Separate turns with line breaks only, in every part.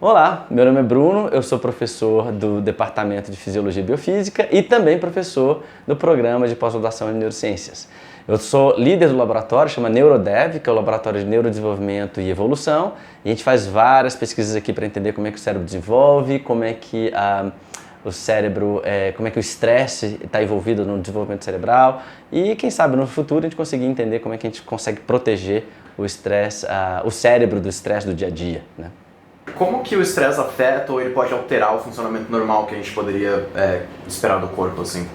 Olá, meu nome é Bruno, eu sou professor do Departamento de Fisiologia e Biofísica e também professor do programa de pós-graduação em Neurociências. Eu sou líder do laboratório, chama Neurodev, que é o Laboratório de Neurodesenvolvimento e Evolução, e a gente faz várias pesquisas aqui para entender como é que o cérebro desenvolve, como é que o cérebro, como é que o estresse está envolvido no desenvolvimento cerebral e quem sabe no futuro a gente conseguir entender como é que a gente consegue proteger o estresse, o cérebro do estresse do dia a dia, né?
Como que o estresse afeta ou ele pode alterar o funcionamento normal que a gente poderia esperar do corpo, assim?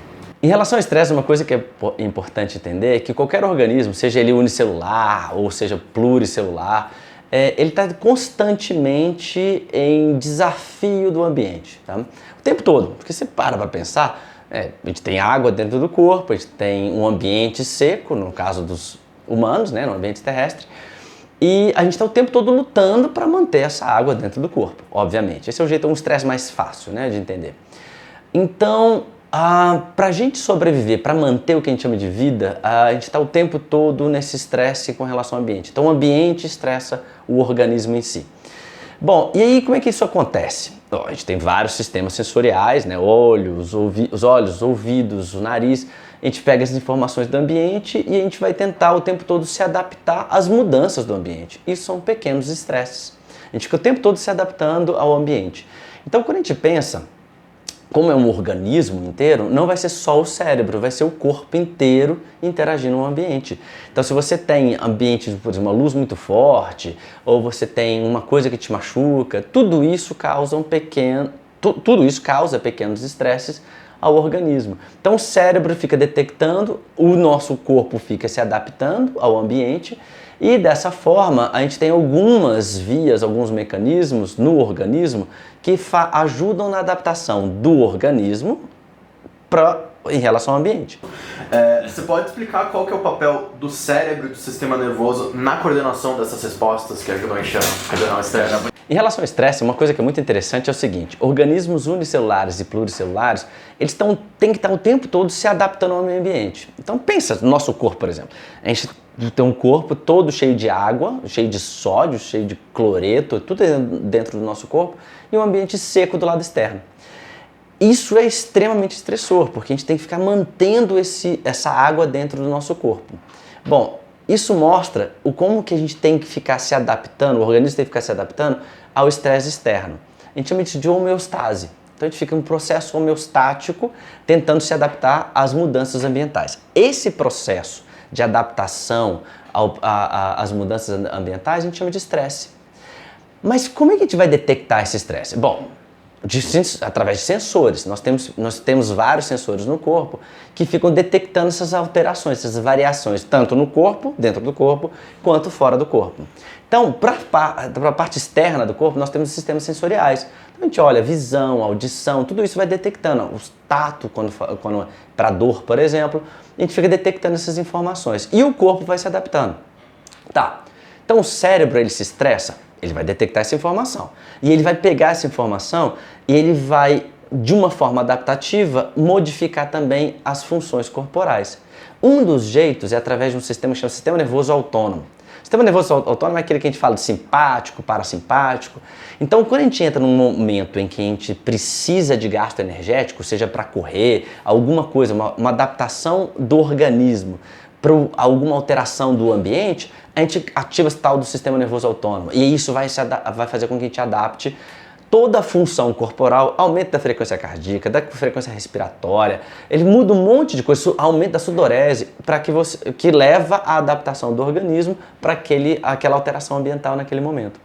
Em relação ao estresse, uma coisa que é importante entender é que qualquer organismo, seja ele unicelular ou seja pluricelular, ele está constantemente em desafio do ambiente, tá? O tempo todo, porque você para pensar, a gente tem água dentro do corpo, a gente tem um ambiente seco, no caso dos humanos, né, no ambiente terrestre, e a gente está o tempo todo lutando para manter essa água dentro do corpo, obviamente. Esse é um estresse mais fácil, né, de entender. Então, para a gente sobreviver, para manter o que a gente chama de vida, a gente está o tempo todo nesse estresse com relação ao ambiente. Então, o ambiente estressa o organismo em si. Bom, e aí como é que isso acontece? Bom, a gente tem vários sistemas sensoriais, né? Os olhos, os ouvidos, o nariz. A gente pega essas informações do ambiente e a gente vai tentar o tempo todo se adaptar às mudanças do ambiente. Isso são pequenos estresses. A gente fica o tempo todo se adaptando ao ambiente. Então, quando a gente pensa, como é um organismo inteiro, não vai ser só o cérebro, vai ser o corpo inteiro interagindo no ambiente. Então, se você tem ambiente, por exemplo, uma luz muito forte, ou você tem uma coisa que te machuca, tudo isso causa pequenos estresses ao organismo. Então, o cérebro fica detectando, o nosso corpo fica se adaptando ao ambiente, e dessa forma a gente tem algumas vias, alguns mecanismos no organismo que ajudam na adaptação do organismo em relação ao ambiente.
Você pode explicar qual que é o papel do cérebro e do sistema nervoso na coordenação dessas respostas que ajudam a gente a coordenar o estresse?
Em relação ao estresse, uma coisa que é muito interessante é o seguinte: organismos unicelulares e pluricelulares, eles têm que estar o tempo todo se adaptando ao meio ambiente. Então pensa no nosso corpo, por exemplo. A gente tem um corpo todo cheio de água, cheio de sódio, cheio de cloreto, tudo dentro do nosso corpo, e um ambiente seco do lado externo. Isso é extremamente estressor, porque a gente tem que ficar mantendo essa água dentro do nosso corpo. Bom, isso mostra como que a gente tem que ficar se adaptando, o organismo tem que ficar se adaptando ao estresse externo. A gente chama isso de homeostase. Então a gente fica em um processo homeostático tentando se adaptar às mudanças ambientais. Esse processo de adaptação às mudanças ambientais a gente chama de estresse. Mas como é que a gente vai detectar esse estresse? Bom, através de sensores. Nós temos vários sensores no corpo que ficam detectando essas alterações, essas variações, tanto no corpo, dentro do corpo, quanto fora do corpo. Então, para a parte externa do corpo, nós temos sistemas sensoriais. Então, a gente olha visão, audição, tudo isso vai detectando. O tato, para dor, por exemplo, a gente fica detectando essas informações. E o corpo vai se adaptando. Tá. Então, o cérebro, ele se estressa, ele vai detectar essa informação. E ele vai pegar essa informação e ele vai, de uma forma adaptativa, modificar também as funções corporais. Um dos jeitos é através de um sistema que chama sistema nervoso autônomo. O sistema nervoso autônomo é aquele que a gente fala de simpático, parasimpático. Então, quando a gente entra num momento em que a gente precisa de gasto energético, seja para correr, alguma coisa, uma adaptação do organismo para alguma alteração do ambiente, a gente ativa esse tal do sistema nervoso autônomo. E isso vai fazer com que a gente adapte toda a função corporal, aumento da frequência cardíaca, da frequência respiratória, ele muda um monte de coisa, aumento da sudorese, que leva à adaptação do organismo para aquela alteração ambiental naquele momento.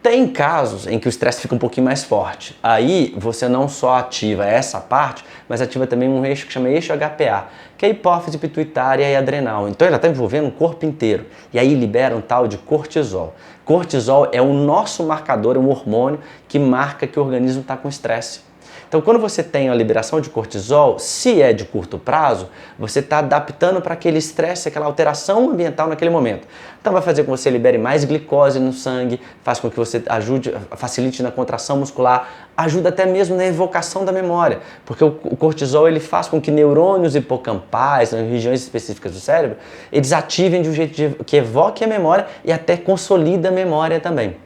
Tem casos em que o estresse fica um pouquinho mais forte. Aí você não só ativa essa parte, mas ativa também um eixo que chama eixo HPA, que é a hipófise pituitária e adrenal. Então ele está envolvendo o corpo inteiro. E aí libera um tal de cortisol. Cortisol é o nosso marcador, é um hormônio que marca que o organismo está com estresse. Então, quando você tem a liberação de cortisol, se é de curto prazo, você está adaptando para aquele estresse, aquela alteração ambiental naquele momento. Então, vai fazer com que você libere mais glicose no sangue, faz com que você facilite na contração muscular, ajuda até mesmo na evocação da memória, porque o cortisol ele faz com que neurônios hipocampais, nas regiões específicas do cérebro, eles ativem de um jeito que evoque a memória e até consolida a memória também.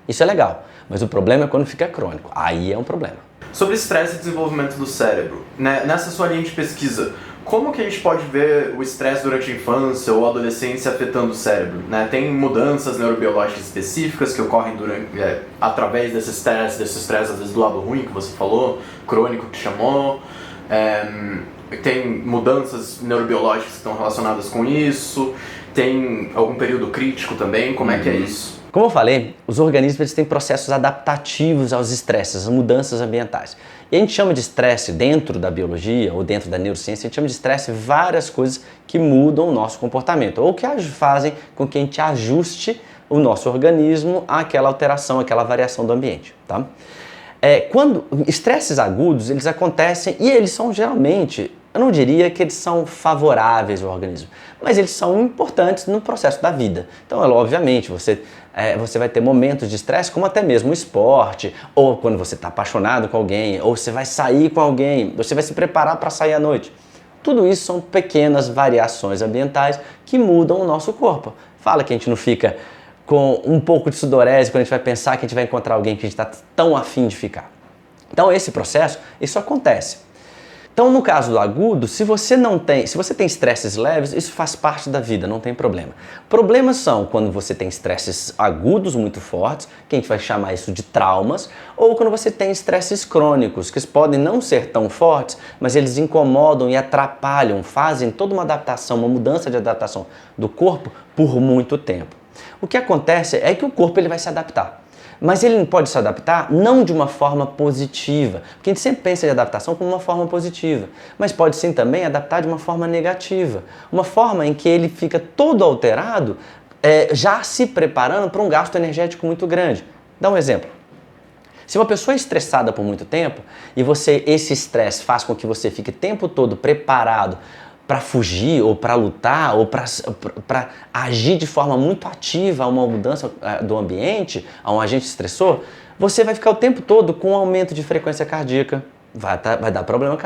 Isso é legal. Mas o problema é quando fica crônico. Aí é um problema.
Sobre estresse e desenvolvimento do cérebro, né? Nessa sua linha de pesquisa, como que a gente pode ver o estresse durante a infância ou a adolescência afetando o cérebro? Né? Tem mudanças neurobiológicas específicas que ocorrem através desse estresse às vezes do lado ruim que você falou, crônico que chamou. Tem mudanças neurobiológicas que estão relacionadas com isso. Tem algum período crítico também, como é que é isso?
Como eu falei, os organismos eles têm processos adaptativos aos estresses, às mudanças ambientais. E a gente chama de estresse dentro da biologia ou dentro da neurociência, a gente chama de estresse várias coisas que mudam o nosso comportamento ou que fazem com que a gente ajuste o nosso organismo àquela alteração, àquela variação do ambiente, tá? Quando estresses agudos, eles acontecem e eles são geralmente, eu não diria que eles são favoráveis ao organismo, mas eles são importantes no processo da vida. Então, obviamente, você vai ter momentos de estresse, como até mesmo o esporte, ou quando você está apaixonado com alguém, ou você vai sair com alguém, você vai se preparar para sair à noite. Tudo isso são pequenas variações ambientais que mudam o nosso corpo. Fala que a gente não fica com um pouco de sudorese quando a gente vai pensar que a gente vai encontrar alguém que a gente está tão afim de ficar. Então esse processo, isso acontece. Então no caso do agudo, se você tem estresses leves, isso faz parte da vida, não tem problema. Problemas são quando você tem estresses agudos muito fortes, que a gente vai chamar isso de traumas, ou quando você tem estresses crônicos, que podem não ser tão fortes, mas eles incomodam e atrapalham, fazem toda uma adaptação, uma mudança de adaptação do corpo por muito tempo. O que acontece é que o corpo ele vai se adaptar, mas ele pode se adaptar não de uma forma positiva, porque a gente sempre pensa em adaptação como uma forma positiva, mas pode sim também adaptar de uma forma negativa, uma forma em que ele fica todo alterado, já se preparando para um gasto energético muito grande. Dá um exemplo. Se uma pessoa é estressada por muito tempo e esse estresse faz com que você fique o tempo todo preparado para fugir, ou para lutar, ou para agir de forma muito ativa a uma mudança do ambiente, a um agente estressor, você vai ficar o tempo todo com um aumento de frequência cardíaca, vai dar problema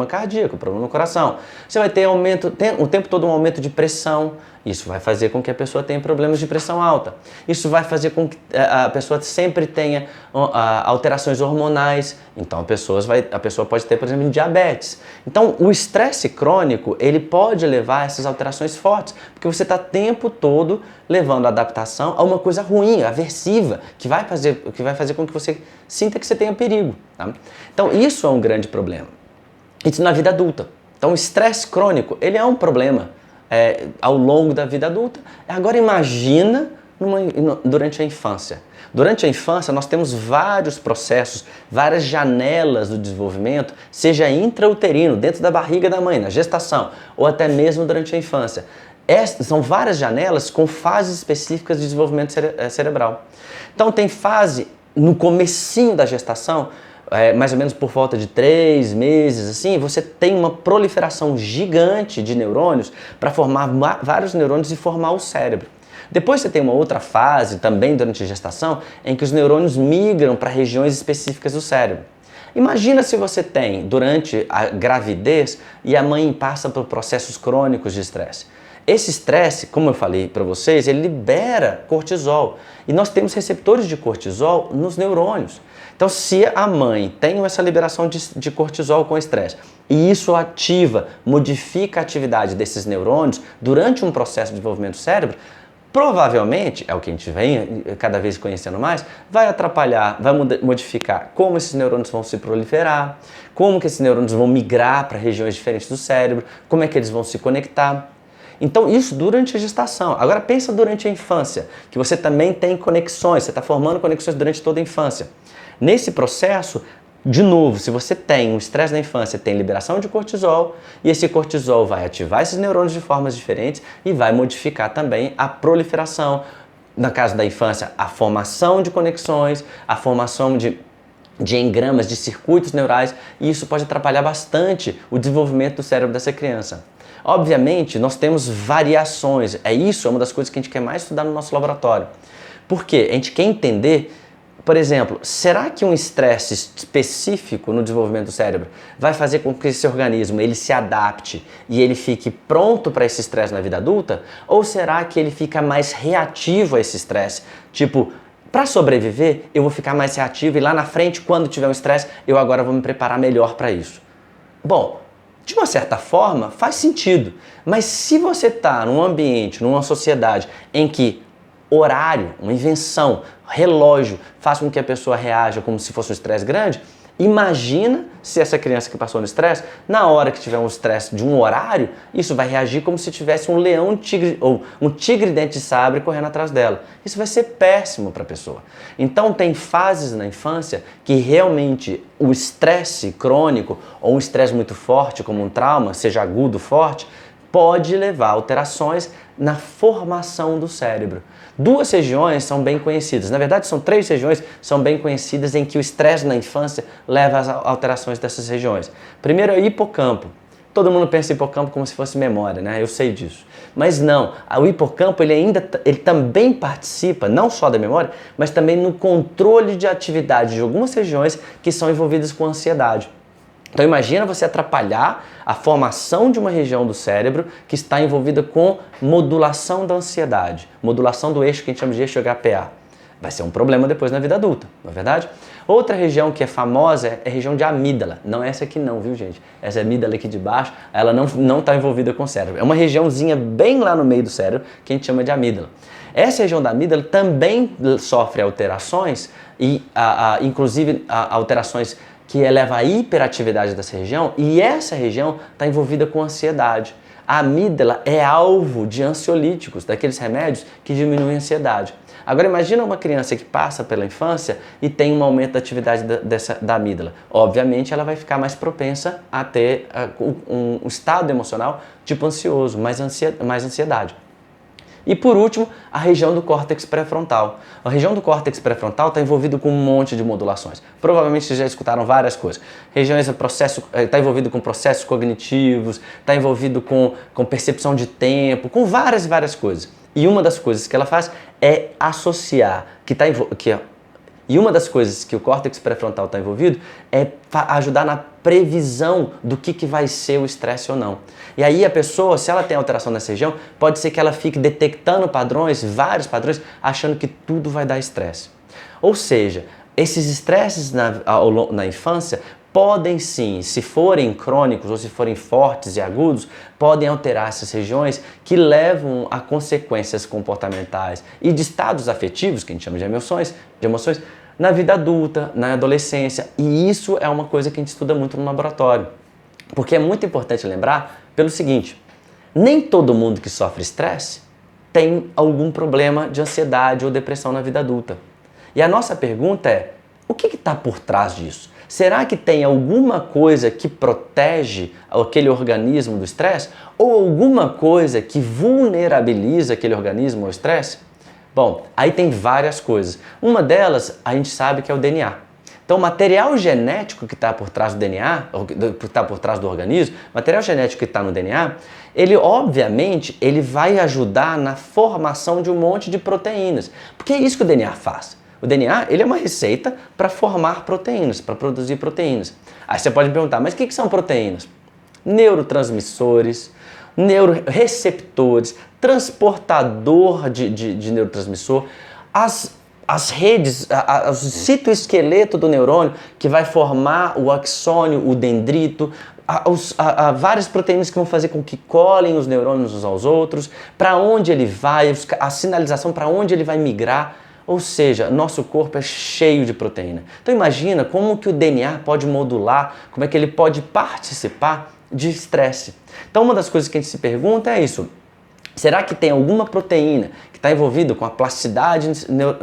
cardíaco, problema no coração. Você vai ter o tempo todo um aumento de pressão. Isso vai fazer com que a pessoa tenha problemas de pressão alta. Isso vai fazer com que a pessoa sempre tenha alterações hormonais. Então a pessoa pode ter, por exemplo, diabetes. Então o estresse crônico, ele pode levar a essas alterações fortes, porque você está o tempo todo levando a adaptação a uma coisa ruim, aversiva, que vai fazer com que você sinta que você tenha perigo. Tá? Então isso é um grande problema. Isso na vida adulta. Então o estresse crônico, ele é um problema ao longo da vida adulta. Agora imagina durante a infância. Durante a infância nós temos vários processos, várias janelas do desenvolvimento, seja intrauterino, dentro da barriga da mãe, na gestação, ou até mesmo durante a infância. São várias janelas com fases específicas de desenvolvimento cerebral. Então tem fase no comecinho da gestação, mais ou menos por volta de 3 meses, assim, você tem uma proliferação gigante de neurônios para formar vários neurônios e formar o cérebro. Depois você tem uma outra fase, também durante a gestação, em que os neurônios migram para regiões específicas do cérebro. Imagina se você tem, durante a gravidez, e a mãe passa por processos crônicos de estresse. Esse estresse, como eu falei para vocês, ele libera cortisol. E nós temos receptores de cortisol nos neurônios. Então, se a mãe tem essa liberação de cortisol com estresse e isso ativa, modifica a atividade desses neurônios durante um processo de desenvolvimento do cérebro, provavelmente, é o que a gente vem cada vez conhecendo mais, vai atrapalhar, vai modificar como esses neurônios vão se proliferar, como que esses neurônios vão migrar para regiões diferentes do cérebro, como é que eles vão se conectar. Então isso durante a gestação. Agora pensa durante a infância, que você também tem conexões, você está formando conexões durante toda a infância. Nesse processo, de novo, se você tem um estresse na infância, tem liberação de cortisol, e esse cortisol vai ativar esses neurônios de formas diferentes e vai modificar também a proliferação. No caso da infância, a formação de conexões, a formação de engramas, de circuitos neurais, e isso pode atrapalhar bastante o desenvolvimento do cérebro dessa criança. Obviamente, nós temos variações, é uma das coisas que a gente quer mais estudar no nosso laboratório. Por quê? A gente quer entender, por exemplo, será que um estresse específico no desenvolvimento do cérebro vai fazer com que esse organismo ele se adapte e ele fique pronto para esse estresse na vida adulta? Ou será que ele fica mais reativo a esse estresse? Tipo, para sobreviver, eu vou ficar mais reativo e lá na frente, quando tiver um estresse, eu agora vou me preparar melhor para isso. Bom, de uma certa forma, faz sentido. Mas se você está num ambiente, numa sociedade em que horário, uma invenção, relógio, faz com que a pessoa reaja como se fosse um estresse grande, imagina se essa criança que passou no estresse, na hora que tiver um estresse de um horário, isso vai reagir como se tivesse um leão, um tigre, ou um tigre dente de sabre correndo atrás dela. Isso vai ser péssimo para a pessoa. Então tem fases na infância que realmente o estresse crônico ou um estresse muito forte, como um trauma, seja agudo, forte, pode levar a alterações na formação do cérebro. Duas regiões são bem conhecidas, na verdade são 3 regiões que são bem conhecidas em que o estresse na infância leva às alterações dessas regiões. Primeiro é o hipocampo. Todo mundo pensa em hipocampo como se fosse memória, né? Eu sei disso. Mas não, o hipocampo ele também participa, não só da memória, mas também no controle de atividade de algumas regiões que são envolvidas com ansiedade. Então imagina você atrapalhar a formação de uma região do cérebro que está envolvida com modulação da ansiedade, modulação do eixo que a gente chama de eixo HPA. Vai ser um problema depois na vida adulta, não é verdade? Outra região que é famosa é a região de amígdala. Não é essa aqui não, viu gente? Essa amígdala aqui de baixo, ela não está envolvida com o cérebro. É uma regiãozinha bem lá no meio do cérebro que a gente chama de amígdala. Essa região da amígdala também sofre alterações e inclusive alterações que eleva a hiperatividade dessa região, e essa região está envolvida com ansiedade. A amígdala é alvo de ansiolíticos, daqueles remédios que diminuem a ansiedade. Agora imagina uma criança que passa pela infância e tem um aumento da atividade da amígdala. Obviamente ela vai ficar mais propensa a ter um estado emocional tipo ansioso, mais ansiedade. E por último, a região do córtex pré-frontal. A região do córtex pré-frontal está envolvida com um monte de modulações. Provavelmente vocês já escutaram várias coisas. Regiões está envolvido com processos cognitivos, está envolvido com percepção de tempo, com várias coisas. E uma das coisas que ela faz é associar, e uma das coisas que o córtex pré-frontal está envolvido é ajudar na previsão do que vai ser o estresse ou não. E aí a pessoa, se ela tem alteração nessa região, pode ser que ela fique detectando padrões, vários padrões, achando que tudo vai dar estresse. Ou seja, esses estresses na infância podem sim, se forem crônicos ou se forem fortes e agudos, podem alterar essas regiões que levam a consequências comportamentais e de estados afetivos, que a gente chama de emoções, na vida adulta, na adolescência. E isso é uma coisa que a gente estuda muito no laboratório. Porque é muito importante lembrar pelo seguinte, nem todo mundo que sofre estresse tem algum problema de ansiedade ou depressão na vida adulta. E a nossa pergunta é, o que está por trás disso? Será que tem alguma coisa que protege aquele organismo do estresse? Ou alguma coisa que vulnerabiliza aquele organismo ao estresse? Bom, aí tem várias coisas. Uma delas a gente sabe que é o DNA. Então o material genético que está por trás do DNA, que está por trás do organismo, o material genético que está no DNA, ele obviamente vai ajudar na formação de um monte de proteínas. Porque é isso que o DNA faz. O DNA ele é uma receita para formar proteínas, para produzir proteínas. Aí você pode me perguntar, mas o que são proteínas? Neurotransmissores, neuroreceptores, transportador de neurotransmissor, as redes, o citoesqueleto do neurônio que vai formar o axônio, o dendrito, várias proteínas que vão fazer com que colhem os neurônios uns aos outros, para onde ele vai, a sinalização para onde ele vai migrar. Ou seja, nosso corpo é cheio de proteína. Então imagina como que o DNA pode modular, como é que ele pode participar de estresse. Então uma das coisas que a gente se pergunta é isso. Será que tem alguma proteína que está envolvida com a plasticidade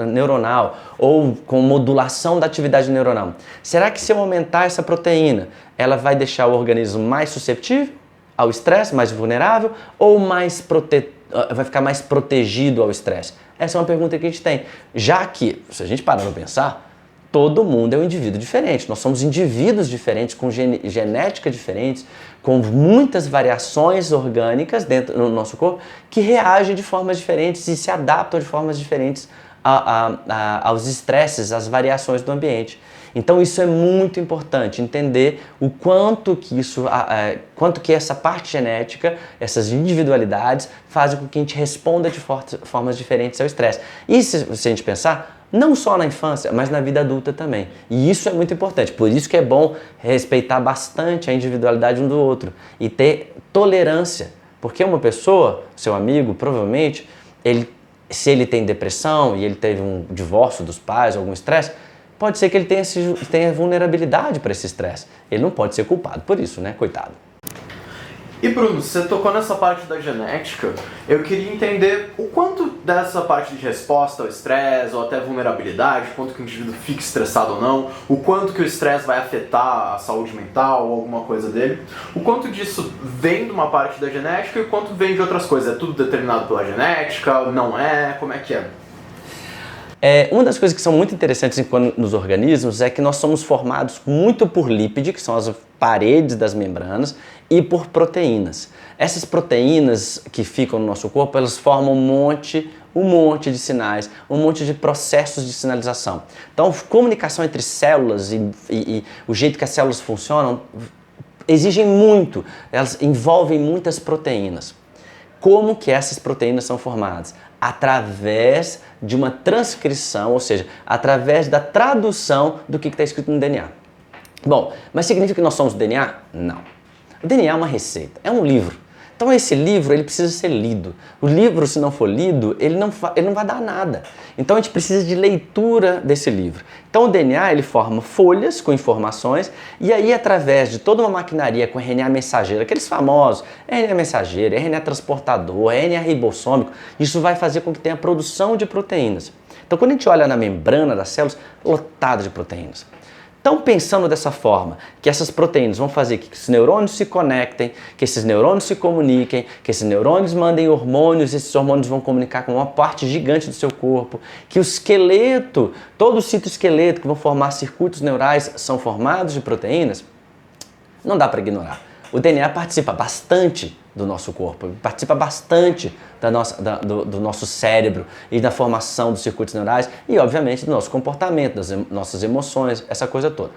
neuronal ou com modulação da atividade neuronal? Será que se eu aumentar essa proteína, ela vai deixar o organismo mais suscetível ao estresse, mais vulnerável ou vai ficar mais protegido ao estresse? Essa é uma pergunta que a gente tem. Já que, se a gente parar para pensar, todo mundo é um indivíduo diferente. Nós somos indivíduos diferentes, com genética diferentes, com muitas variações orgânicas dentro do nosso corpo que reagem de formas diferentes e se adaptam de formas diferentes aos estresses, às variações do ambiente. Então isso é muito importante, entender o quanto que essa parte genética, essas individualidades fazem com que a gente responda de formas diferentes ao estresse. E se a gente pensar, Não só na infância, mas na vida adulta também. E isso é muito importante. Por isso que é bom respeitar bastante a individualidade um do outro e ter tolerância. Porque uma pessoa, seu amigo, provavelmente, se ele tem depressão e ele teve um divórcio dos pais, algum estresse, pode ser que ele tenha vulnerabilidade para esse estresse. Ele não pode ser culpado por isso, né? Coitado.
E Bruno, você tocou nessa parte da genética, eu queria entender o quanto dessa parte de resposta ao estresse ou até vulnerabilidade, o quanto que o indivíduo fica estressado ou não, o quanto que o estresse vai afetar a saúde mental ou alguma coisa dele, o quanto disso vem de uma parte da genética e o quanto vem de outras coisas. É tudo determinado pela genética, não é? Como é que é?
Uma das coisas que são muito interessantes nos organismos é que nós somos formados muito por lípide, que são as paredes das membranas, e por proteínas. Essas proteínas que ficam no nosso corpo, elas formam um monte de sinais, um monte de processos de sinalização. Então, comunicação entre células e o jeito que as células funcionam exigem muito, elas envolvem muitas proteínas. Como que essas proteínas são formadas? Através de uma transcrição, ou seja, através da tradução do que está escrito no DNA. Bom, mas significa que nós somos o DNA? Não. O DNA é uma receita, é um livro. Então esse livro ele precisa ser lido. O livro, se não for lido, ele não vai dar nada. Então a gente precisa de leitura desse livro. Então o DNA ele forma folhas com informações e aí através de toda uma maquinaria com RNA mensageiro, aqueles famosos RNA mensageiro, RNA transportador, RNA ribossômico, isso vai fazer com que tenha produção de proteínas. Então quando a gente olha na membrana das células, lotada de proteínas. Então, pensando dessa forma, que essas proteínas vão fazer que esses neurônios se conectem, que esses neurônios se comuniquem, que esses neurônios mandem hormônios, esses hormônios vão comunicar com uma parte gigante do seu corpo, que o esqueleto, todo o citoesqueleto que vão formar circuitos neurais são formados de proteínas, não dá para ignorar. O DNA participa bastante do nosso corpo, participa bastante do nosso cérebro e da formação dos circuitos neurais e, obviamente, do nosso comportamento, das nossas emoções, essa coisa toda.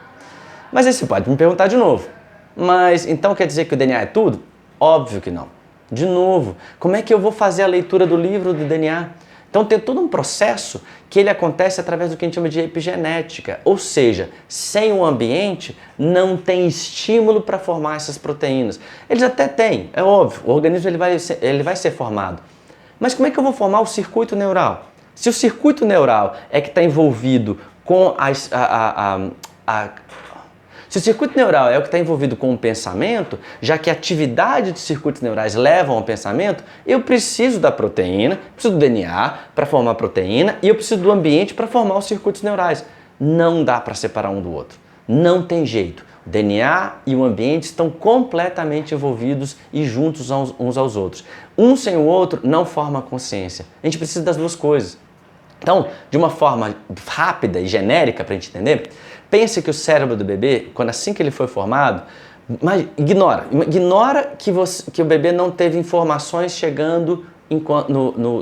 Mas aí você pode me perguntar de novo, mas então quer dizer que o DNA é tudo? Óbvio que não. De novo, como é que eu vou fazer a leitura do livro do DNA? Então tem todo um processo que ele acontece através do que a gente chama de epigenética, ou seja, sem o ambiente não tem estímulo para formar essas proteínas. Eles até têm, é óbvio, o organismo ele vai ser formado. Mas como é que eu vou formar o circuito neural? Se o circuito neural é que está envolvido com se o circuito neural é o que está envolvido com o pensamento, já que a atividade de circuitos neurais levam ao pensamento, eu preciso da proteína, preciso do DNA para formar a proteína e eu preciso do ambiente para formar os circuitos neurais. Não dá para separar um do outro. Não tem jeito. O DNA e o ambiente estão completamente envolvidos e juntos uns aos outros. Um sem o outro não forma consciência. A gente precisa das duas coisas. Então, de uma forma rápida e genérica para a gente entender, pense que o cérebro do bebê, assim que ele foi formado, mas ignora que o bebê não teve informações chegando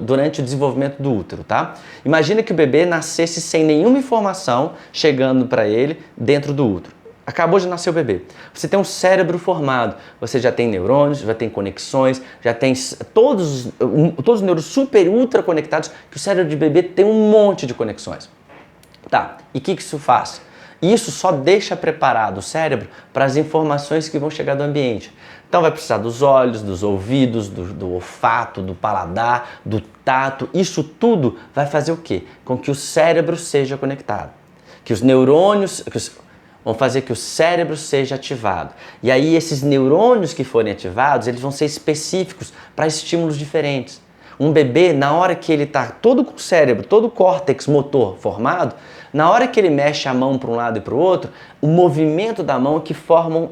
durante o desenvolvimento do útero, tá? Imagina que o bebê nascesse sem nenhuma informação chegando para ele dentro do útero. Acabou de nascer o bebê. Você tem um cérebro formado, você já tem neurônios, já tem conexões, já tem todos os neurônios super ultra conectados, que o cérebro de bebê tem um monte de conexões. Tá, e o que isso faz? Isso só deixa preparado o cérebro para as informações que vão chegar do ambiente. Então vai precisar dos olhos, dos ouvidos, do olfato, do paladar, do tato. Isso tudo vai fazer o quê? Com que o cérebro seja conectado. Que os neurônios vão fazer que o cérebro seja ativado. E aí esses neurônios que forem ativados, eles vão ser específicos para estímulos diferentes. Um bebê, na hora que ele está todo com o cérebro, todo o córtex motor formado, na hora que ele mexe a mão para um lado e para o outro, o movimento da mão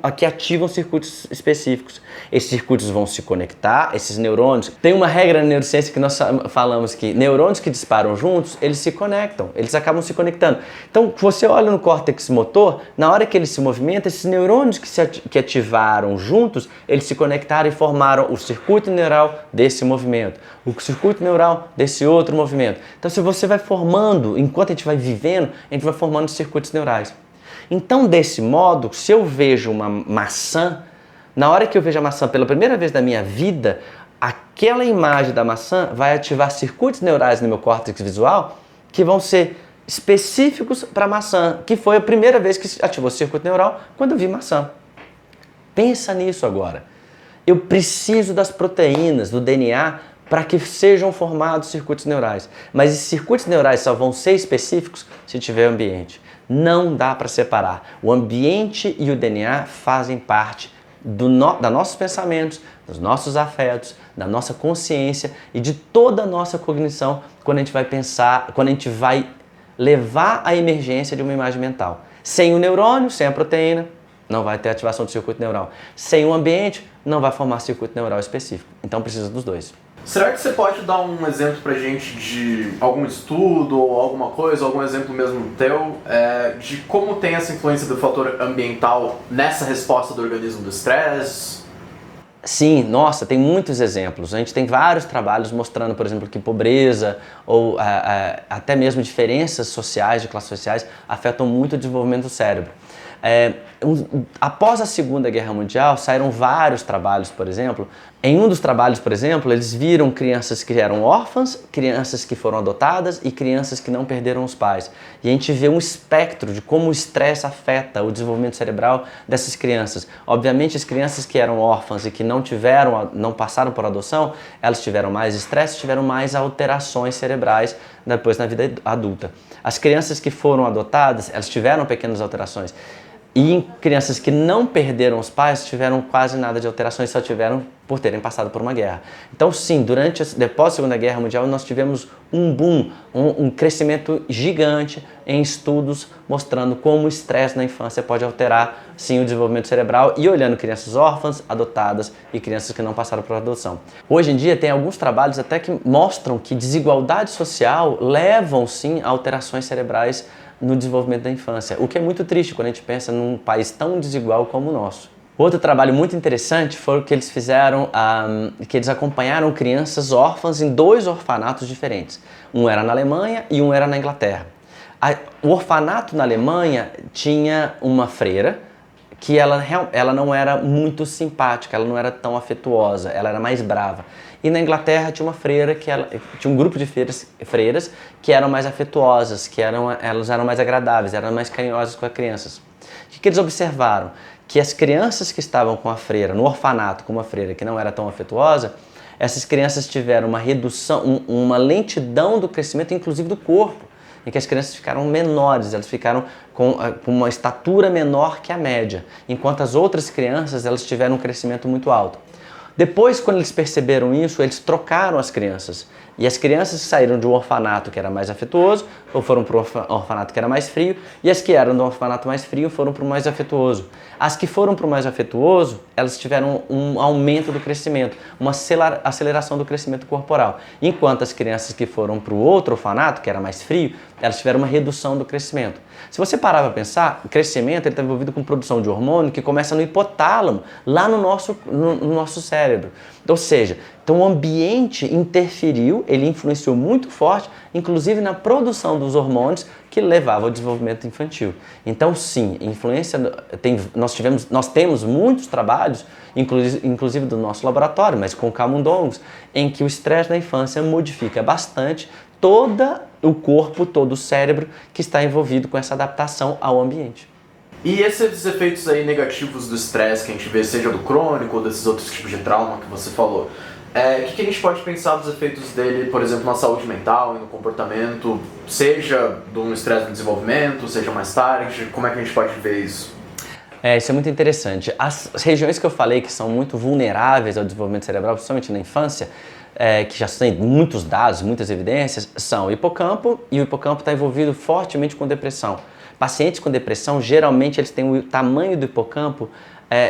é que ativam circuitos específicos. Esses circuitos vão se conectar, esses neurônios. Tem uma regra na neurociência que nós falamos que neurônios que disparam juntos, eles se conectam, eles acabam se conectando. Então, você olha no córtex motor, na hora que ele se movimenta, esses neurônios que ativaram juntos, eles se conectaram e formaram o circuito neural desse movimento, o circuito neural desse outro movimento. Então, se você vai formando, enquanto a gente vai vivendo, a gente vai formando circuitos neurais. Então, desse modo, se eu vejo uma maçã, na hora que eu vejo a maçã pela primeira vez na minha vida, aquela imagem da maçã vai ativar circuitos neurais no meu córtex visual que vão ser específicos para maçã, que foi a primeira vez que ativou o circuito neural quando eu vi maçã. Pensa nisso agora. Eu preciso das proteínas, do DNA, para que sejam formados circuitos neurais. Mas esses circuitos neurais só vão ser específicos se tiver ambiente. Não dá para separar. O ambiente e o DNA fazem parte dos nossos pensamentos, dos nossos afetos, da nossa consciência e de toda a nossa cognição quando a gente vai pensar, quando a gente vai levar à emergência de uma imagem mental. Sem o neurônio, sem a proteína, não vai ter ativação do circuito neural. Sem o ambiente, não vai formar circuito neural específico. Então precisa dos dois.
Será que você pode dar um exemplo pra gente de algum estudo ou alguma coisa, algum exemplo mesmo teu, de como tem essa influência do fator ambiental nessa resposta do organismo do estresse?
Sim, nossa, tem muitos exemplos. A gente tem vários trabalhos mostrando, por exemplo, que pobreza ou até mesmo diferenças sociais, de classes sociais, afetam muito o desenvolvimento do cérebro. Após a Segunda Guerra Mundial, saíram vários trabalhos, por exemplo. Em um dos trabalhos, por exemplo, eles viram crianças que eram órfãs, crianças que foram adotadas e crianças que não perderam os pais. E a gente vê um espectro de como o estresse afeta o desenvolvimento cerebral dessas crianças. Obviamente, as crianças que eram órfãs e que não passaram por adoção, elas tiveram mais estresse, tiveram mais alterações cerebrais depois na vida adulta. As crianças que foram adotadas, elas tiveram pequenas alterações. E em crianças que não perderam os pais, tiveram quase nada de alterações, só tiveram por terem passado por uma guerra. Então sim, depois da Segunda Guerra Mundial, nós tivemos um boom, um crescimento gigante em estudos mostrando como o estresse na infância pode alterar, sim, o desenvolvimento cerebral e olhando crianças órfãs, adotadas e crianças que não passaram por adoção. Hoje em dia tem alguns trabalhos até que mostram que desigualdade social levam, sim, a alterações cerebrais no desenvolvimento da infância, o que é muito triste quando a gente pensa num país tão desigual como o nosso. Outro trabalho muito interessante foi o que eles fizeram, que eles acompanharam crianças órfãs em 2 orfanatos diferentes. Um era na Alemanha e um era na Inglaterra. O orfanato na Alemanha tinha uma freira que ela não era muito simpática, ela não era tão afetuosa, ela era mais brava. E na Inglaterra tinha uma freira tinha um grupo de freiras que eram mais afetuosas, elas eram mais agradáveis, eram mais carinhosas com as crianças. O que eles observaram? Que as crianças que estavam com a freira, no orfanato com uma freira que não era tão afetuosa, essas crianças tiveram uma redução, uma lentidão do crescimento, inclusive do corpo, em que as crianças ficaram menores, elas ficaram com uma estatura menor que a média, enquanto as outras crianças elas tiveram um crescimento muito alto. Depois, quando eles perceberam isso, eles trocaram as crianças. E as crianças que saíram de um orfanato que era mais afetuoso, ou foram para o orfanato que era mais frio, e as que eram do orfanato mais frio foram para o mais afetuoso. As que foram para o mais afetuoso, elas tiveram um aumento do crescimento, uma aceleração do crescimento corporal. Enquanto as crianças que foram para o outro orfanato, que era mais frio, elas tiveram uma redução do crescimento. Se você parar para pensar, o crescimento está envolvido com produção de hormônio que começa no hipotálamo, lá no nosso cérebro. Ou seja, então o ambiente interferiu, ele influenciou muito forte, inclusive na produção dos hormônios que levavam ao desenvolvimento infantil. Então sim, influência nós temos muitos trabalhos, inclusive do nosso laboratório, mas com camundongos, em que o estresse na infância modifica bastante todo o corpo, todo o cérebro que está envolvido com essa adaptação ao ambiente.
E esses efeitos aí negativos do estresse que a gente vê, seja do crônico ou desses outros tipos de trauma que você falou, o que a gente pode pensar dos efeitos dele, por exemplo, na saúde mental e no comportamento, seja de um estresse no desenvolvimento, seja mais tarde, como é que a gente pode ver isso?
Isso é muito interessante. As regiões que eu falei que são muito vulneráveis ao desenvolvimento cerebral, principalmente na infância, que já têm muitos dados, muitas evidências, são o hipocampo, e o hipocampo está envolvido fortemente com depressão. Pacientes com depressão, geralmente, eles têm o tamanho do hipocampo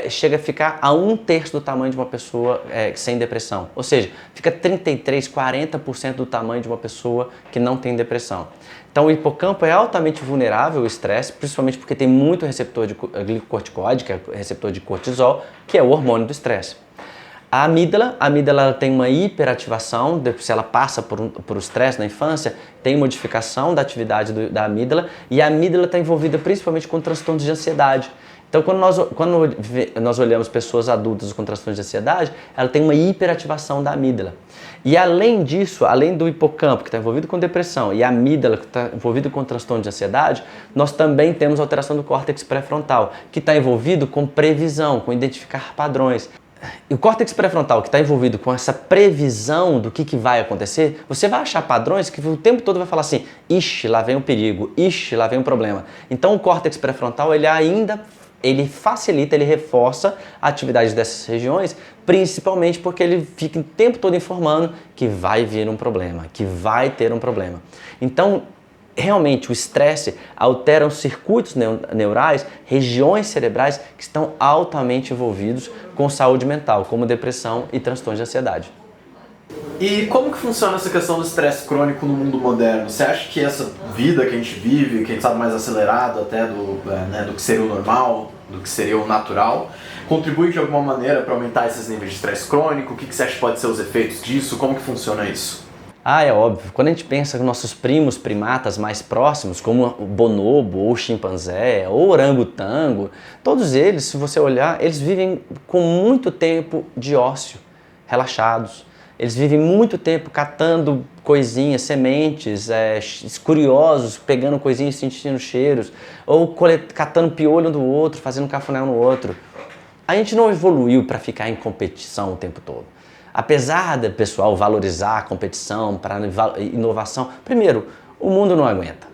chega a ficar a 1/3 do tamanho de uma pessoa sem depressão. Ou seja, fica 33%, 40% do tamanho de uma pessoa que não tem depressão. Então o hipocampo é altamente vulnerável ao estresse, principalmente porque tem muito receptor de glicocorticoide, que é o receptor de cortisol, que é o hormônio do estresse. A amígdala ela tem uma hiperativação, se ela passa por o estresse na infância, tem modificação da atividade da amígdala, e a amígdala está envolvida principalmente com transtornos de ansiedade. Então, nós olhamos pessoas adultas com transtorno de ansiedade, ela tem uma hiperativação da amígdala. E além disso, além do hipocampo, que está envolvido com depressão, e a amígdala, que está envolvido com transtorno de ansiedade, nós também temos alteração do córtex pré-frontal, que está envolvido com previsão, com identificar padrões. E o córtex pré-frontal, que está envolvido com essa previsão do que vai acontecer, você vai achar padrões que o tempo todo vai falar assim, ixi, lá vem o perigo, ixi, lá vem o problema. Então o córtex pré-frontal, ele facilita, ele reforça a atividade dessas regiões, principalmente porque ele fica o tempo todo informando que vai vir um problema, que vai ter um problema. Então, realmente, o estresse altera os circuitos neurais, regiões cerebrais que estão altamente envolvidos com saúde mental, como depressão e transtorno de ansiedade.
E como que funciona essa questão do estresse crônico no mundo moderno? Você acha que essa vida que a gente vive, que a gente sabe mais acelerado até do que seria o normal, do que seria o natural, contribui de alguma maneira para aumentar esses níveis de estresse crônico? O que você acha que pode ser os efeitos disso? Como que funciona isso?
É óbvio. Quando a gente pensa que nossos primos primatas mais próximos, como o bonobo, ou o chimpanzé, ou o orangotango, todos eles, se você olhar, eles vivem com muito tempo de ócio, relaxados. Eles vivem muito tempo catando coisinhas, sementes, curiosos, pegando coisinhas, sentindo cheiros, ou catando piolho um do outro, fazendo cafuné um no outro. A gente não evoluiu para ficar em competição o tempo todo. Apesar do pessoal valorizar a competição para inovação, primeiro, o mundo não aguenta.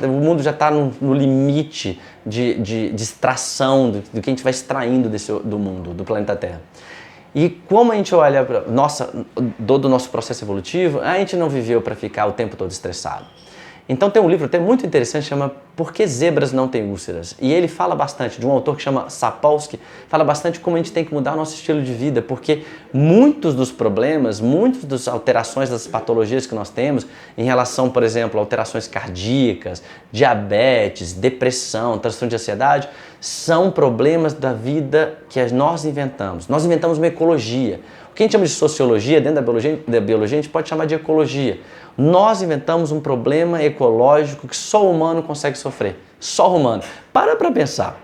O mundo já está no limite de extração do que a gente vai extraindo do mundo, do planeta Terra. E como a gente olha para do nosso processo evolutivo, a gente não viveu para ficar o tempo todo estressado. Então tem um livro até muito interessante, chama Por que Zebras Não Têm Úlceras? E ele fala bastante, de um autor que chama Sapolsky, fala bastante como a gente tem que mudar o nosso estilo de vida, porque muitos dos problemas, muitas das alterações das patologias que nós temos, em relação, por exemplo, a alterações cardíacas, diabetes, depressão, transtorno de ansiedade, são problemas da vida que nós inventamos. Nós inventamos uma ecologia. O que a gente chama de sociologia, dentro da biologia a gente pode chamar de ecologia. Nós inventamos um problema ecológico que só o humano consegue sofrer. Só o humano. Para pensar.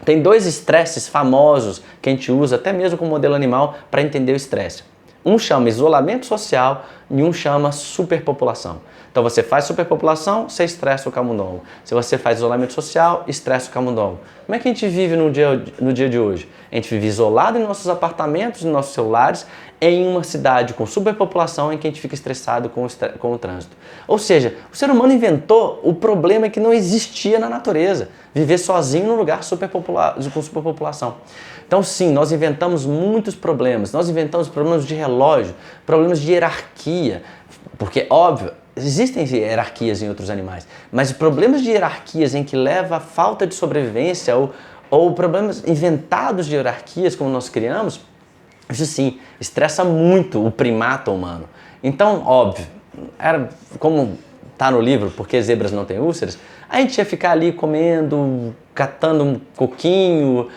Tem dois estresses famosos que a gente usa, até mesmo com o modelo animal, para entender o estresse. Um chama isolamento social e um chama superpopulação. Então você faz superpopulação, você estressa o camundongo. Se você faz isolamento social, estressa o camundongo. Como é que a gente vive no dia de hoje? A gente vive isolado em nossos apartamentos, em nossos celulares, em uma cidade com superpopulação em que a gente fica estressado com o trânsito. Ou seja, o ser humano inventou o problema que não existia na natureza, viver sozinho num lugar com superpopulação. Então sim, nós inventamos muitos problemas, nós inventamos problemas de relógio, problemas de hierarquia, porque óbvio, existem hierarquias em outros animais, mas problemas de hierarquias em que leva a falta de sobrevivência ou problemas inventados de hierarquias como nós criamos, isso sim, estressa muito o primata humano. Então, óbvio, como está no livro Por que Zebras Não Têm Úlceras, a gente ia ficar ali comendo, catando um coquinho,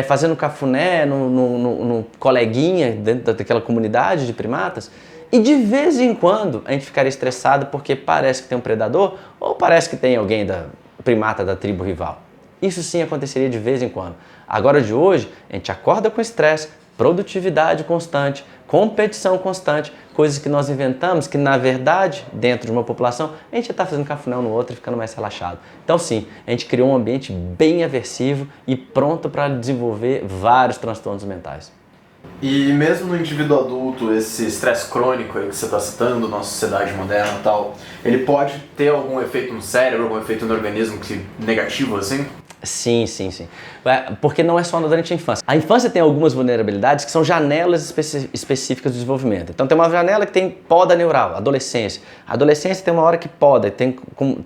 fazendo cafuné no coleguinha dentro daquela comunidade de primatas, e de vez em quando a gente ficaria estressado porque parece que tem um predador ou parece que tem alguém da primata da tribo rival. Isso sim aconteceria de vez em quando. Agora de hoje, a gente acorda com estresse, produtividade constante, competição constante, coisas que nós inventamos que, na verdade, dentro de uma população, a gente está fazendo cafuné um no outro e ficando mais relaxado. Então, sim, a gente criou um ambiente bem aversivo e pronto para desenvolver vários transtornos mentais.
E mesmo no indivíduo adulto, esse estresse crônico aí que você está citando, na sociedade moderna e tal, ele pode ter algum efeito no cérebro, algum efeito no organismo negativo, assim?
Sim. Porque não é só durante a infância. A infância tem algumas vulnerabilidades que são janelas específicas do desenvolvimento. Então tem uma janela que tem poda neural, adolescência. A adolescência tem uma hora que poda, tem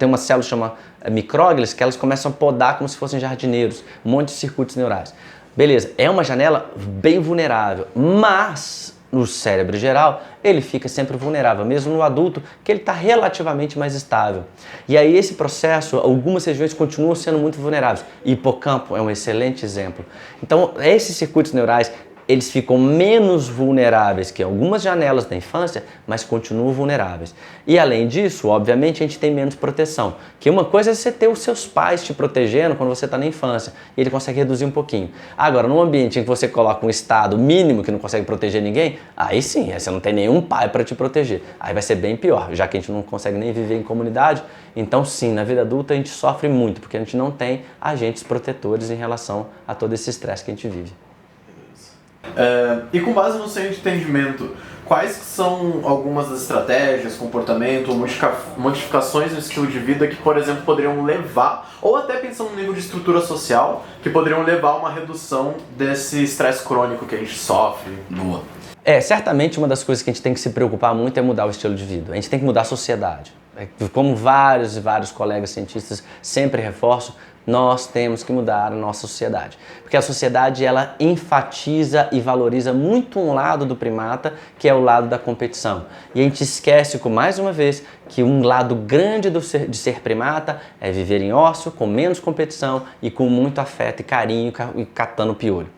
uma célula que chama micróglias, que elas começam a podar como se fossem jardineiros, um monte de circuitos neurais. Beleza, é uma janela bem vulnerável, mas no cérebro geral ele fica sempre vulnerável, mesmo no adulto, que ele está relativamente mais estável. E aí esse processo, algumas regiões continuam sendo muito vulneráveis. Hipocampo é um excelente exemplo. Então esses circuitos neurais eles ficam menos vulneráveis que algumas janelas da infância, mas continuam vulneráveis. E além disso, obviamente, a gente tem menos proteção. Que uma coisa é você ter os seus pais te protegendo quando você está na infância, e ele consegue reduzir um pouquinho. Agora, num ambiente em que você coloca um estado mínimo que não consegue proteger ninguém, aí sim, você não tem nenhum pai para te proteger. Aí vai ser bem pior, já que a gente não consegue nem viver em comunidade. Então sim, na vida adulta a gente sofre muito, porque a gente não tem agentes protetores em relação a todo esse estresse que a gente vive.
E com base no seu entendimento, quais são algumas das estratégias, comportamento, modificações no estilo de vida que, por exemplo, poderiam levar, ou até pensando no nível de estrutura social, que poderiam levar a uma redução desse estresse crônico que a gente sofre?
Boa. Certamente uma das coisas que a gente tem que se preocupar muito é mudar o estilo de vida. A gente tem que mudar a sociedade. Como vários e vários colegas cientistas sempre reforçam, nós temos que mudar a nossa sociedade. Porque a sociedade, ela enfatiza e valoriza muito um lado do primata, que é o lado da competição. E a gente esquece, mais uma vez, que um lado grande de ser primata é viver em ócio, com menos competição e com muito afeto e carinho e catando piolho.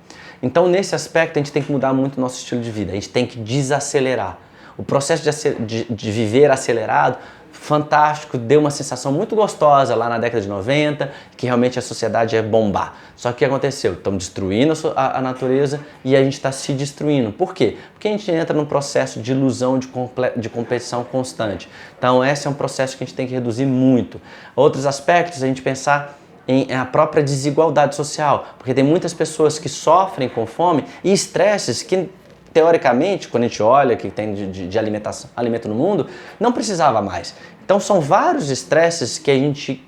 Então, nesse aspecto, a gente tem que mudar muito o nosso estilo de vida. A gente tem que desacelerar. O processo de viver acelerado, fantástico, deu uma sensação muito gostosa lá na década de 90, que realmente a sociedade é bombar. Só que o que aconteceu? Estamos destruindo a natureza e a gente está se destruindo. Por quê? Porque a gente entra num processo de ilusão de competição constante. Então esse é um processo que a gente tem que reduzir muito. Outros aspectos, a gente pensar em a própria desigualdade social, porque tem muitas pessoas que sofrem com fome e estresses que, teoricamente, quando a gente olha que tem de alimento no mundo, não precisava mais. Então são vários estresses que a gente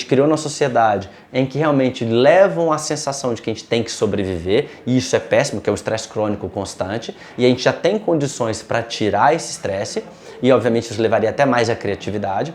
criou na sociedade, em que realmente levam à sensação de que a gente tem que sobreviver, e isso é péssimo, que é um estresse crônico constante, e a gente já tem condições para tirar esse estresse, e obviamente isso levaria até mais à criatividade,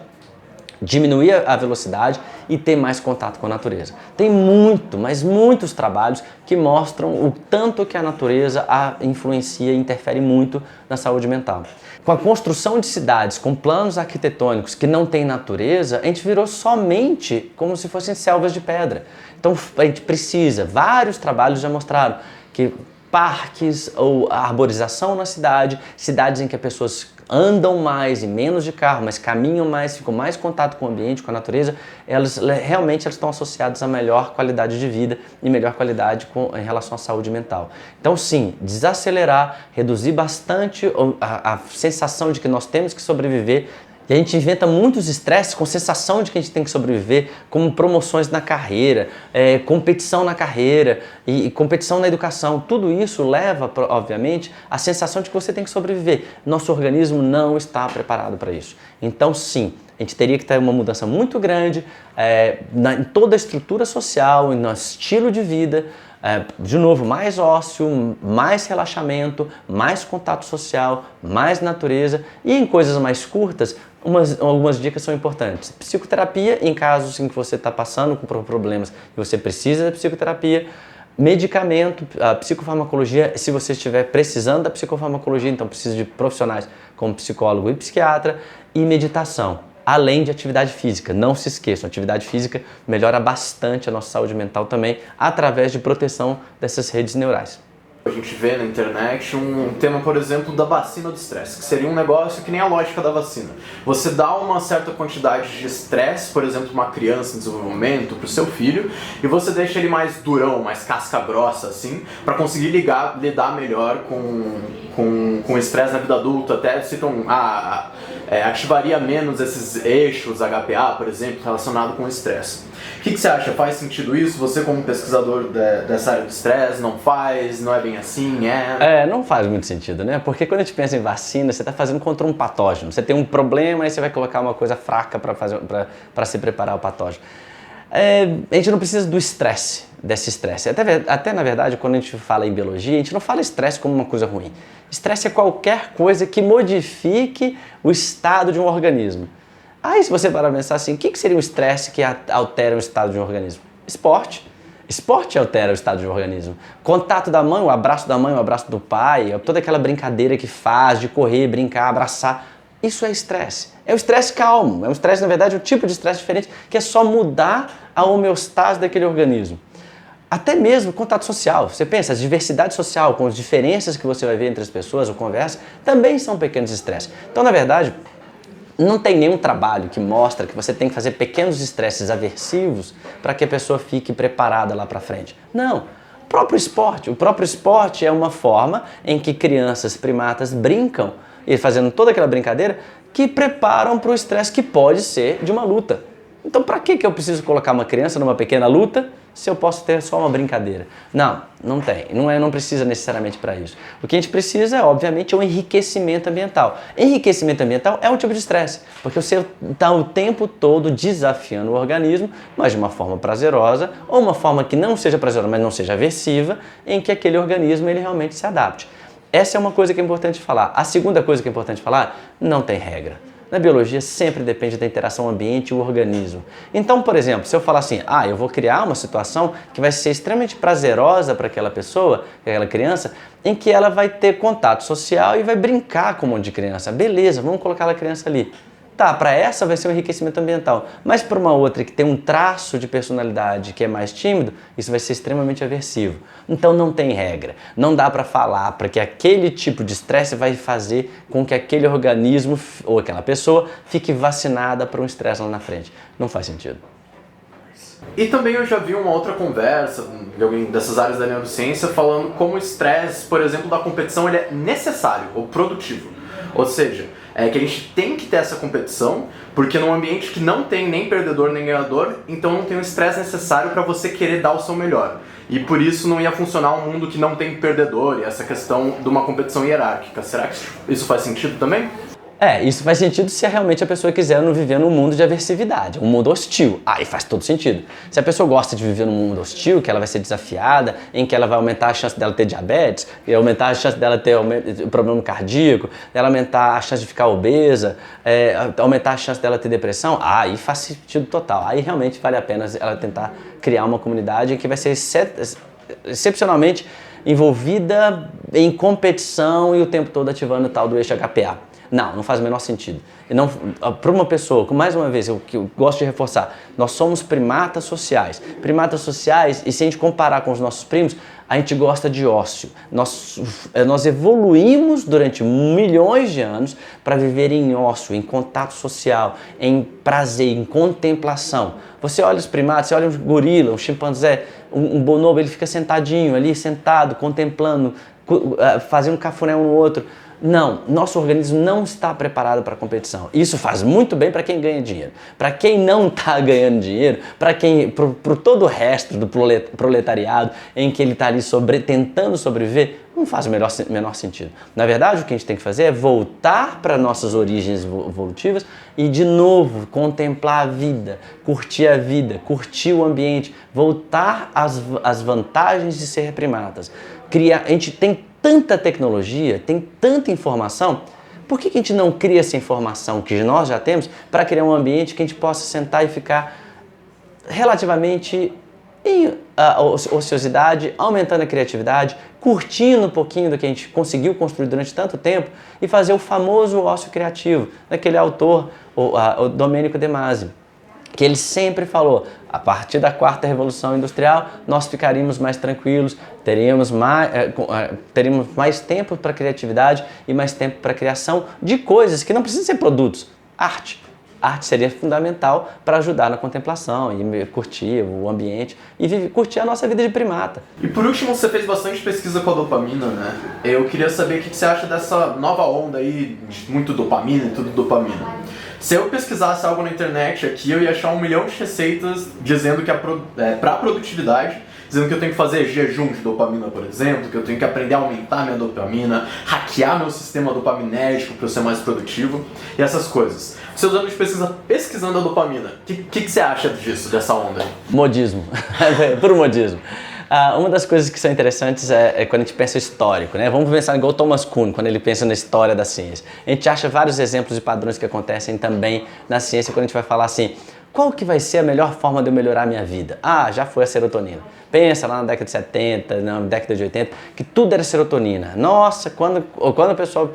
diminuir a velocidade e ter mais contato com a natureza. Tem muitos trabalhos que mostram o tanto que a natureza influencia e interfere muito na saúde mental. Com a construção de cidades, com planos arquitetônicos que não tem natureza, a gente virou somente como se fossem selvas de pedra. Então a gente precisa, vários trabalhos já mostraram que parques ou arborização na cidade, cidades em que as pessoas andam mais e menos de carro, mas caminham mais, ficam mais em contato com o ambiente, com a natureza, elas realmente estão associadas a melhor qualidade de vida e melhor qualidade em relação à saúde mental. Então sim, desacelerar, reduzir bastante a sensação de que nós temos que sobreviver. E a gente inventa muitos estresses com sensação de que a gente tem que sobreviver, como promoções na carreira, competição na carreira e competição na educação. Tudo isso leva, obviamente, à sensação de que você tem que sobreviver. Nosso organismo não está preparado para isso. Então, sim, a gente teria que ter uma mudança muito grande em toda a estrutura social, no estilo de vida. De novo, mais ócio, mais relaxamento, mais contato social, mais natureza e em coisas mais curtas, algumas dicas são importantes. Psicoterapia em casos em que você está passando por problemas e você precisa da psicoterapia. Medicamento, psicofarmacologia, se você estiver precisando da psicofarmacologia, então precisa de profissionais como psicólogo e psiquiatra, e meditação. Além de atividade física, não se esqueçam, atividade física melhora bastante a nossa saúde mental também, através de proteção dessas redes neurais.
A gente vê na internet um tema, por exemplo, da vacina do estresse, que seria um negócio que nem a lógica da vacina. Você dá uma certa quantidade de estresse, por exemplo, uma criança em desenvolvimento, para o seu filho, e você deixa ele mais durão, mais casca grossa, assim, para conseguir lidar melhor com o estresse na vida adulta. Até citam, ativaria menos esses eixos HPA, por exemplo, relacionado com o estresse. O que você acha? Faz sentido isso? Você como pesquisador dessa área do estresse, não faz? Não é bem assim?
Não faz muito sentido, né? Porque quando a gente pensa em vacina, você está fazendo contra um patógeno. Você tem um problema e você vai colocar uma coisa fraca para se preparar ao patógeno. A gente não precisa do estresse, desse estresse. Até na verdade, quando a gente fala em biologia, a gente não fala estresse como uma coisa ruim. Estresse é qualquer coisa que modifique o estado de um organismo. Aí, se você parar para pensar assim, o que seria um estresse que altera o estado de um organismo? Esporte. Esporte altera o estado de um organismo. Contato da mãe, o abraço da mãe, o abraço do pai, toda aquela brincadeira que faz de correr, brincar, abraçar. Isso é estresse. É um estresse calmo. É um estresse, na verdade, um tipo de estresse diferente, que é só mudar a homeostase daquele organismo. Até mesmo contato social. Você pensa, a diversidade social, com as diferenças que você vai ver entre as pessoas ou conversa, também são pequenos estresses. Então, na verdade, não tem nenhum trabalho que mostra que você tem que fazer pequenos estresses aversivos para que a pessoa fique preparada lá para frente. Não. O próprio esporte é uma forma em que crianças primatas brincam e fazendo toda aquela brincadeira que preparam para o estresse que pode ser de uma luta. Então, para que eu preciso colocar uma criança numa pequena luta se eu posso ter só uma brincadeira? Não tem. Não precisa necessariamente para isso. O que a gente precisa, obviamente, é um enriquecimento ambiental. Enriquecimento ambiental é um tipo de estresse, porque você está o tempo todo desafiando o organismo, mas de uma forma prazerosa, ou uma forma que não seja prazerosa, mas não seja aversiva, em que aquele organismo ele realmente se adapte. Essa é uma coisa que é importante falar. A segunda coisa que é importante falar, não tem regra. Na biologia sempre depende da interação ambiente e o organismo. Então, por exemplo, se eu falar assim, eu vou criar uma situação que vai ser extremamente prazerosa para aquela pessoa, aquela criança, em que ela vai ter contato social e vai brincar com um monte de criança. Beleza, vamos colocar a criança ali. Tá, para essa vai ser um enriquecimento ambiental, mas para uma outra que tem um traço de personalidade que é mais tímido, isso vai ser extremamente aversivo. Então não tem regra, não dá para falar para que aquele tipo de estresse vai fazer com que aquele organismo ou aquela pessoa fique vacinada para um estresse lá na frente. Não faz sentido.
E também eu já vi uma outra conversa de alguém dessas áreas da neurociência falando como o estresse, por exemplo, da competição, ele é necessário ou produtivo. Ou seja, que a gente tem que ter essa competição, porque num ambiente que não tem nem perdedor nem ganhador, então não tem o estresse necessário para você querer dar o seu melhor. E por isso não ia funcionar um mundo que não tem perdedor e essa questão de uma competição hierárquica. Será que isso faz sentido também?
Isso faz sentido se realmente a pessoa quiser não viver num mundo de aversividade, um mundo hostil. Aí faz todo sentido. Se a pessoa gosta de viver num mundo hostil, que ela vai ser desafiada, em que ela vai aumentar a chance dela ter diabetes, e aumentar a chance dela ter problema cardíaco, dela aumentar a chance de ficar obesa, aumentar a chance dela ter depressão, aí faz sentido total. Aí realmente vale a pena ela tentar criar uma comunidade que vai ser excepcionalmente envolvida em competição e o tempo todo ativando o tal do eixo HPA. Não faz o menor sentido. Para uma pessoa, mais uma vez, eu gosto de reforçar, nós somos primatas sociais. Primatas sociais, e se a gente comparar com os nossos primos, a gente gosta de ócio. Nós evoluímos durante milhões de anos para viver em ócio, em contato social, em prazer, em contemplação. Você olha os primatas, você olha um gorila, um chimpanzé, um bonobo, ele fica sentadinho ali, sentado, contemplando, fazendo um cafuné um no outro. Não, nosso organismo não está preparado para a competição. Isso faz muito bem para quem ganha dinheiro. Para quem não está ganhando dinheiro, para todo o resto do proletariado em que ele está ali tentando sobreviver, não faz o menor sentido. Na verdade, o que a gente tem que fazer é voltar para nossas origens evolutivas e, de novo, contemplar a vida, curtir o ambiente, voltar às vantagens de ser primatas. A gente tem tanta tecnologia, tem tanta informação, por que a gente não cria essa informação que nós já temos para criar um ambiente que a gente possa sentar e ficar relativamente em ociosidade, aumentando a criatividade, curtindo um pouquinho do que a gente conseguiu construir durante tanto tempo e fazer o famoso ócio criativo, daquele autor, o Domenico De Masi, que ele sempre falou, a partir da quarta revolução industrial, nós ficaríamos mais tranquilos, teríamos mais tempo para criatividade e mais tempo para criação de coisas que não precisam ser produtos, arte. Arte seria fundamental para ajudar na contemplação e curtir o ambiente e curtir a nossa vida de primata.
E por último, você fez bastante pesquisa com a dopamina, né? Eu queria saber o que você acha dessa nova onda aí, de muito dopamina e tudo dopamina. Se eu pesquisasse algo na internet aqui, eu ia achar 1 milhão de receitas dizendo que para produtividade, dizendo que eu tenho que fazer jejum de dopamina, por exemplo, que eu tenho que aprender a aumentar minha dopamina, hackear meu sistema dopaminérgico para eu ser mais produtivo e essas coisas. Seus anos de pesquisa pesquisando a dopamina, o que você acha disso, dessa onda aí?
Modismo, puro modismo. Uma das coisas que são interessantes é quando a gente pensa histórico, né? Vamos pensar igual Thomas Kuhn, quando ele pensa na história da ciência. A gente acha vários exemplos e padrões que acontecem também na ciência quando a gente vai falar assim, Qual que vai ser a melhor forma de eu melhorar a minha vida? Ah, já foi a serotonina. Pensa lá na década de 70, na década de 80, que tudo era serotonina. Nossa, quando o pessoal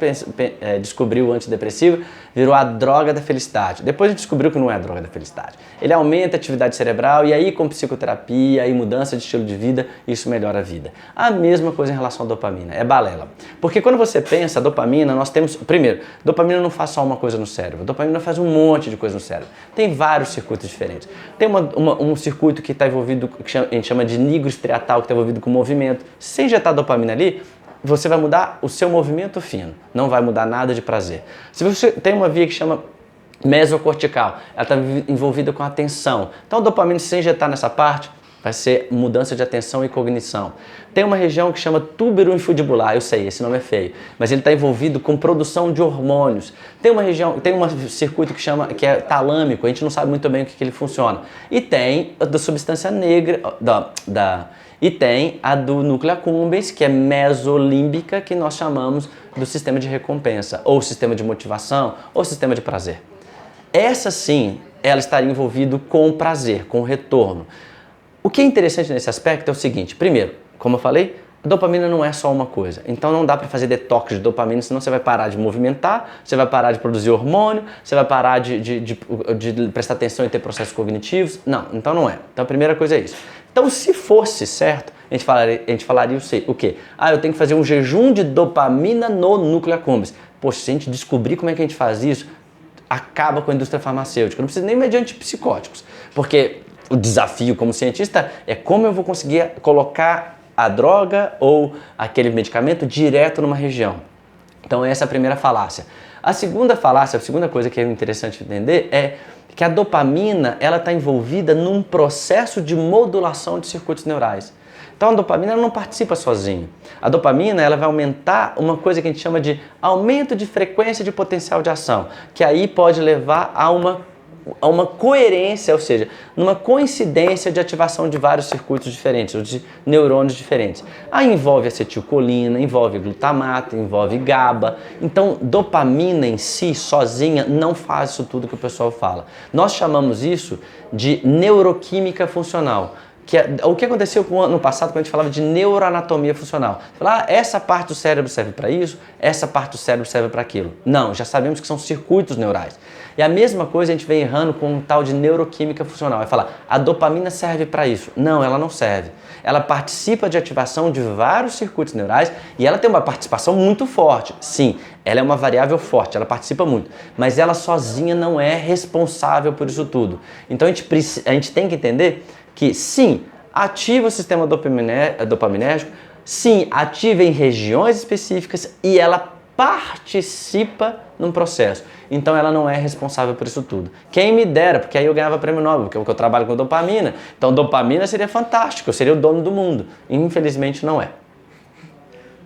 descobriu o antidepressivo, virou a droga da felicidade. Depois a gente descobriu que não é a droga da felicidade. Ele aumenta a atividade cerebral e aí com psicoterapia e mudança de estilo de vida, isso melhora a vida. A mesma coisa em relação à dopamina, é balela. Porque quando você pensa, a dopamina, nós temos... Primeiro, dopamina não faz só uma coisa no cérebro, dopamina faz um monte de coisa no cérebro. Tem vários circuitos diferentes. Tem um circuito que está envolvido, que a gente chama de nigrostriatal, que está envolvido com movimento. Se injetar dopamina ali, você vai mudar o seu movimento fino, não vai mudar nada de prazer. Se você tem uma via que chama mesocortical, ela está envolvida com a atenção. Então a dopamina, se você injetar nessa parte, vai ser mudança de atenção e cognição. Tem uma região que chama túbero infundibular, eu sei, esse nome é feio, mas ele está envolvido com produção de hormônios. Tem uma região, tem um circuito que é talâmico, a gente não sabe muito bem o que ele funciona. E tem a da substância negra, e tem a do núcleo accumbens, que é mesolímbica, que nós chamamos do sistema de recompensa, ou sistema de motivação, ou sistema de prazer. Essa sim, ela estaria envolvida com o prazer, com o retorno. O que é interessante nesse aspecto é o seguinte, primeiro, como eu falei, a dopamina não é só uma coisa, então não dá para fazer detox de dopamina, senão você vai parar de movimentar, você vai parar de produzir hormônio, você vai parar de prestar atenção e ter processos cognitivos, não, então não é. Então a primeira coisa é isso. Então se fosse certo, a gente falaria o quê? Ah, eu tenho que fazer um jejum de dopamina no núcleo accumbens. Poxa, se a gente descobrir como é que a gente faz isso, acaba com a indústria farmacêutica, não precisa nem mediante psicóticos, porque o desafio como cientista é como eu vou conseguir colocar a droga ou aquele medicamento direto numa região. Então essa é a primeira falácia. A segunda falácia, a segunda coisa que é interessante entender é que a dopamina ela está envolvida num processo de modulação de circuitos neurais. Então a dopamina não participa sozinha. A dopamina ela vai aumentar uma coisa que a gente chama de aumento de frequência de potencial de ação, que aí pode levar a uma coerência, ou seja, numa coincidência de ativação de vários circuitos diferentes, ou de neurônios diferentes. Aí envolve acetilcolina, envolve glutamato, envolve GABA. Então, dopamina em si, sozinha, não faz isso tudo que o pessoal fala. Nós chamamos isso de neuroquímica funcional. O que aconteceu no passado quando a gente falava de neuroanatomia funcional? Falar, essa parte do cérebro serve para isso, essa parte do cérebro serve para aquilo. Não, já sabemos que são circuitos neurais. E a mesma coisa a gente vem errando com um tal de neuroquímica funcional. Vai falar, a dopamina serve para isso. Não, ela não serve. Ela participa de ativação de vários circuitos neurais e ela tem uma participação muito forte. Sim, ela é uma variável forte, ela participa muito. Mas ela sozinha não é responsável por isso tudo. Então a gente tem que entender que sim, ativa o sistema dopaminérgico, sim, ativa em regiões específicas e ela participa num processo. Então ela não é responsável por isso tudo. Quem me dera, porque aí eu ganhava prêmio Nobel, porque eu trabalho com dopamina. Então dopamina seria fantástico, eu seria o dono do mundo. Infelizmente não é.